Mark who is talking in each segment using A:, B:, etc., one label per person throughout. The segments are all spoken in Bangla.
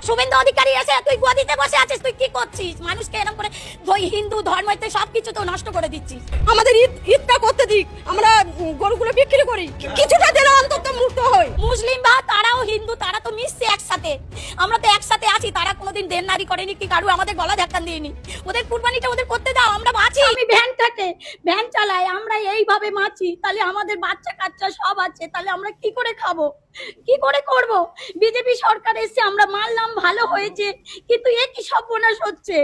A: শুভেন্দু অধিকারী এসে তুই গদিতে বসে আছিস, তুই কি করছিস? মানুষকে এরকম করে হিন্দু ধর্মতে সবকিছু তো নষ্ট করে দিচ্ছিস।
B: আমাদের ঈদটা করতে দিক, আমরা গরুগুলো বিক্রি করি, কিছুটা দিলে অন্তত মুক্ত হই।
A: মুসলিম বা তারাও হিন্দু, তারা তো মিশছে একসাথে, আমরা তো একসাথে আছি। তারা কোনোদিন দেননারি করেনি কি কারু আমাদের গলা ধাক্কা দিইনি। ওদের কুরবানিটা ওদের করতে দাও, আমরা বাঁচি। আমি ভ্যান থাকে, ভ্যান চালাই, আমরা এইভাবে বাঁচি, তাহলে আমাদের বাচ্চা কাচ্চা সব আছে, তাহলে আমরা কি করে খাবো, কি করে করব? বিজেপি সরকার এসে আমরা মানলাম ভালো হয়েছে, কিন্তু এ কি সর্বনাশ হচ্ছে।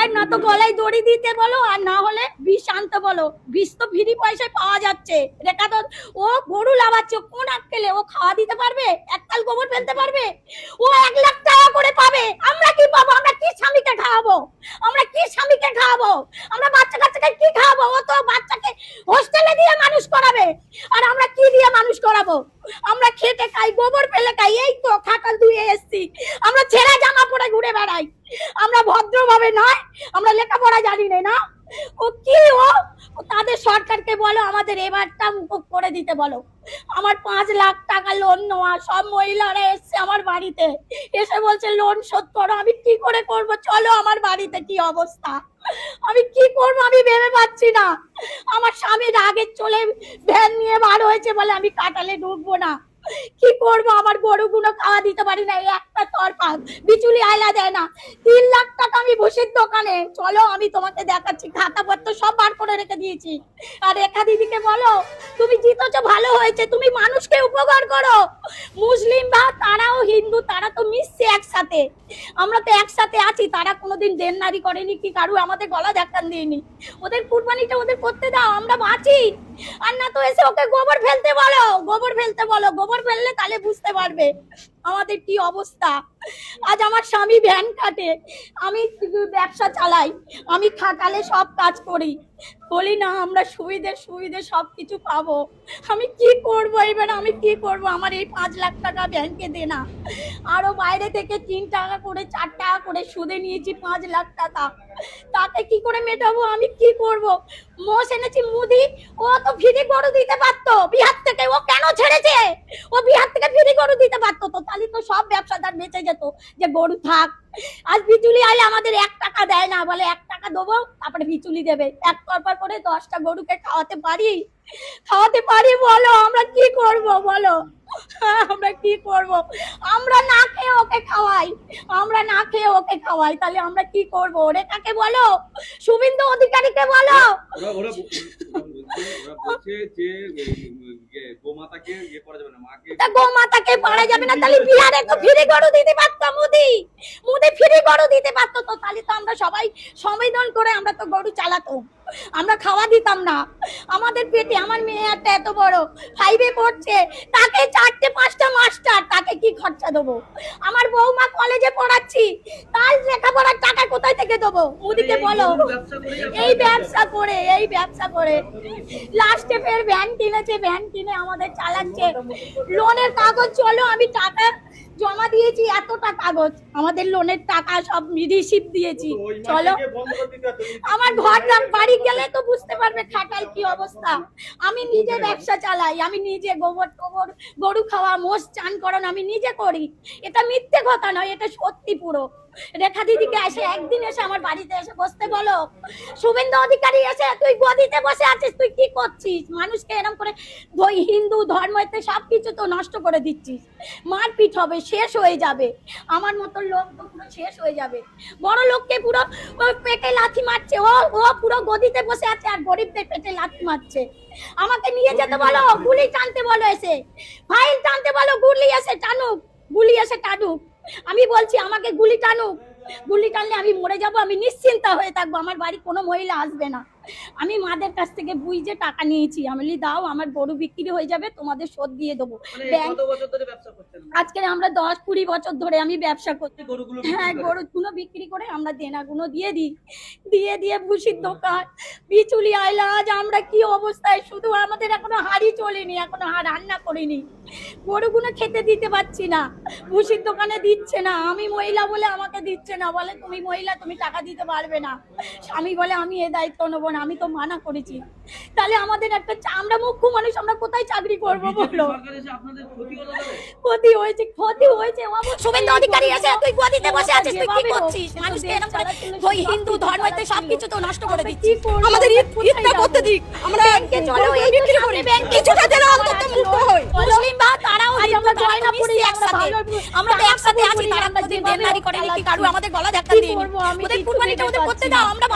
A: এক না তো গলায় দড়ি দিতে বলো, আর না হলে বিষ আনতে বলো। বিষ তো ফ্রি পয়সায় পাওয়া যাচ্ছে। রেখা তো ও গরু লাগাচ্ছে, কোন আক্কেলে ও খাওয়া দিতে পারবে? এককাল গোবর ফেলতে পারবে? ও 1 লাখ টাকা করে পাবে, আমরা কি পাবো? আমরা কি স্বামীকে খাওয়াবো? আমরা কি স্বামীকে খাওয়াবো? আমরা বাচ্চা কাচ্চাকে কি খাওয়াবো? ও তো বাচ্চাকে হোস্টেলে দিয়ে মানুষ করাবে, আর আমরা কি দিয়ে মানুষ করাবো? আমরা খেতে খাই, গোবর ফেলে খাই, এই তো খাটাল ধুয়ে এসছি। আমরা ছেঁড়া জামা পরে ঘুরে বেড়াই, আমরা ভদ্রভাবে নয়, আমরা লেখাপড়া জানি না। ও কি ও তাদের সরকারকে বলো আমাদের এবারটা মুকুব করে দিতে বলো। আমার 5 লাখ টাকা লোন নেওয়া, সব মহিলারা এসছে আমার বাড়িতে, এসে বলছে লোন শোধ করো। আমি কি করে করব? চলো আমার বাড়িতে কি অবস্থা, আমি কি করবো আমি ভেবে পাচ্ছি না। আমার স্বামী রাগে চলে ভ্যান নিয়ে বার হয়েছে বলে আমি কাটালে ঢুকবো না। কি করবো? আমার গরুগুলো খাওয়া দিতে পারি না, একটা তরফা বিচুলি আয়লা দেয় না। 3 লাখ টাকা আমি ভুষির দোকানে, চলো আমি তোমাকে দেখাচ্ছি, খাতাপত্র সব বার করে রেখে দিয়েছি। আর রেখা দিদিকে বলো তুমি জিতেছো ভালো হয়েছে, তুমি মানুষকে উপকার করো। মুসলিম বা তারাও হিন্দু, তারা তো মিশছে একসাথে, আমরা তো একসাথে আছি। তারা কোনোদিন দেননারি করেনি কি কারু আমাদের গলা ধাক্কা দিইনি। ওদের কুরবানিটা ওদের করতে দাও, আমরা বাঁচি। আর না তো এসে ওকে গোবর ফেলতে বলো, গোবর ফেলতে বলো। গোবর ফেললে তাহলে বুঝতে পারবে আমাদের কি অবস্থা। আজ আমার স্বামী ভ্যান কাটে, আমি ব্যবসা চালাই, আমি খাটালে সব কাজ করি, বলি না আমরা সুবিধে সবকিছু পাবো। আমি কি করব এবার, আমি কি করব? আমার এই 5 লাখ টাকা ব্যাংকে দেনা, আরো বাইরে থেকে 3 টাকা করে 4 টাকা করে সুদে নিয়েছি 5 লাখ টাকা, তাতে কি করে মেটাবো? আমি কি করব? মোষ এনেছি মুদি, ও তো ফ্রি গরু দিতে পারতো বিহার থেকে, ও কেন ছেড়েছে? ও বিহার থেকে ফ্রি গরু দিতে পারতো তো, তাহলে তো সব ব্যবসাদার বেঁচে যেত যে গরু থাক। আজ বিচুলি আইলে আমাদের 1 টাকা দেয় না, বলে 1 টাকা দেবো তারপরে বিচুলি দেবে। এক পরপর করে 10টা গরুকে খাওয়াতে পারি? বলো আমরা কি করব বলো? আমরা কি করব? আমরা না খেয়ে ওকে খাওয়াই, আমরা না খেয়ে ওকে খাওয়াই, তাহলে আমরা কি করব? রেখাকে বলো, শুভেন্দু অধিকারীকে বলো। গোমাতাকে পারা যাবে না, তাহলে বিহারে তো ফ্রি গরু দিতে পারতো, মুদি ফ্রি গরু দিতে পারতো তো, তাহলে তো আমরা সবাই সংবিধান করে আমরা তো গরু চালাতো, আমরা খাওয়া দিতাম না। আমাদের পেটে, আমার মেয়ে একটা এত বড় 5-এ পড়ছে, তাকে 4-5টা মাস্টার, তাকে কি খরচা দেবো? আমার বৌমা কলেজে পড়াচ্ছি, তার লেখাপড়ার টাকা কোথায় থেকে দেবো? মুদিকে বলো। এই ব্যবসা করে লাস্টে ফের ভ্যান কিনেছে, ভ্যান কিনে আমাদের চালাচ্ছে। লোনের কাগজ, চলো আমি টাকা জমা দিয়েছি, এতটা কাগজ আমাদের লোনের টাকা সব রিসিভ দিয়েছি, চলো। আমার ঘর বাড়ি গেলে তো বুঝতে পারবে খাটাল কি অবস্থা। আমি নিজে ব্যবসা চালাই, আমি নিজে গোবর টোবর, গরু খাওয়া, মোষ চান করানো আমি নিজে করি। এটা মিথ্যে কথা নয়, এটা সত্যি পুরো। রেখা দিদিকে এসে একদিন এসে আমার বাড়িতে এসে বসতে বলো। শুভেন্দু অধিকারী এসে তুই গদিতে বসে আছিস, তুই কি করছিস? মানুষকে এরকম করে হিন্দু ধর্মতে সবকিছু তো নষ্ট করে দিচ্ছিস। মারপিট হবে, শেষ হয়ে যাবে, আমার মতো লোক তো পুরো শেষ হয়ে যাবে। বড় লোককে পুরো পেটে লাথি মারছে, ও পুরো গদিতে বসে আছে, আর গরিবদের পেটে লাথি মারছে। আমাকে নিয়ে যেতে বলো, গুলি টানতে বলো, এসে ফাইল টানতে বলো, গুলি এসে টানুক। আমি বলছি আমাকে গুলি টানুক, গুলি টানলে আমি মরে যাব, আমি নিশ্চিন্ত হয়ে থাকবো, আমার বাড়ি কোনো মহিলা আসবে না। আমি মাদের কাছ থেকে বুঝে টাকা নিয়েছি, আমি দাও, আমার গরু বিক্রি হয়ে যাবে, তোমাদের শোধ দিয়ে দেবো। আজকে আমরা 10-20 বছর ধরে আমি ব্যবসা করছি। হ্যাঁ, গরুগুলো বিক্রি করে আমরা দেনাগুলো দিয়ে ভুষির দোকান, বিচুলি আইলা, আজ আমরা কি অবস্থায়। শুধু আমাদের এখনো হাড়ি চলেনি, এখনো রান্না করিনি, গরুগুলো খেতে দিতে পারছি না, ভুষির দোকানে দিচ্ছে না। আমি মহিলা বলে আমাকে দিচ্ছে না, বলে তুমি মহিলা, তুমি টাকা দিতে পারবে না। স্বামী বলে আমি এ দায়িত্ব নেবো না। না, আমি তো মানা করেছি। তাহলে আমাদের একটা আমরা মুখ্য মানুষ, আমরা কোথায় চাকরি করব বলো? ক্ষতি হয়েছে, ক্ষতি হয়েছে। শুভেন্দু অধিকারী এসে তুই গুয়াহাটিতে বসে আছিস, তুই কি করছিস? মানুষকে এরকম করে ওই হিন্দু ধর্মতে সবকিছু তো নষ্ট করে দিচ্ছিস।
B: আমাদের ঈদটা করতে দিক, আমরা
A: ব্যাংকে চলো, এই
B: বিক্রি করি, কিছুটা যেন অন্তত মুক্ত হই।
A: মুসলিম বা তারাও আমরা জয়না পড়ি একসাথে, আমরা তো একসাথে আছি, তারা কোনোদিন দেনদারি করেনি কি কারু আমাদের গলা ধাক্কা দিইনি। ওদের কুরবানিটা ওদের করতে দাও, আমরা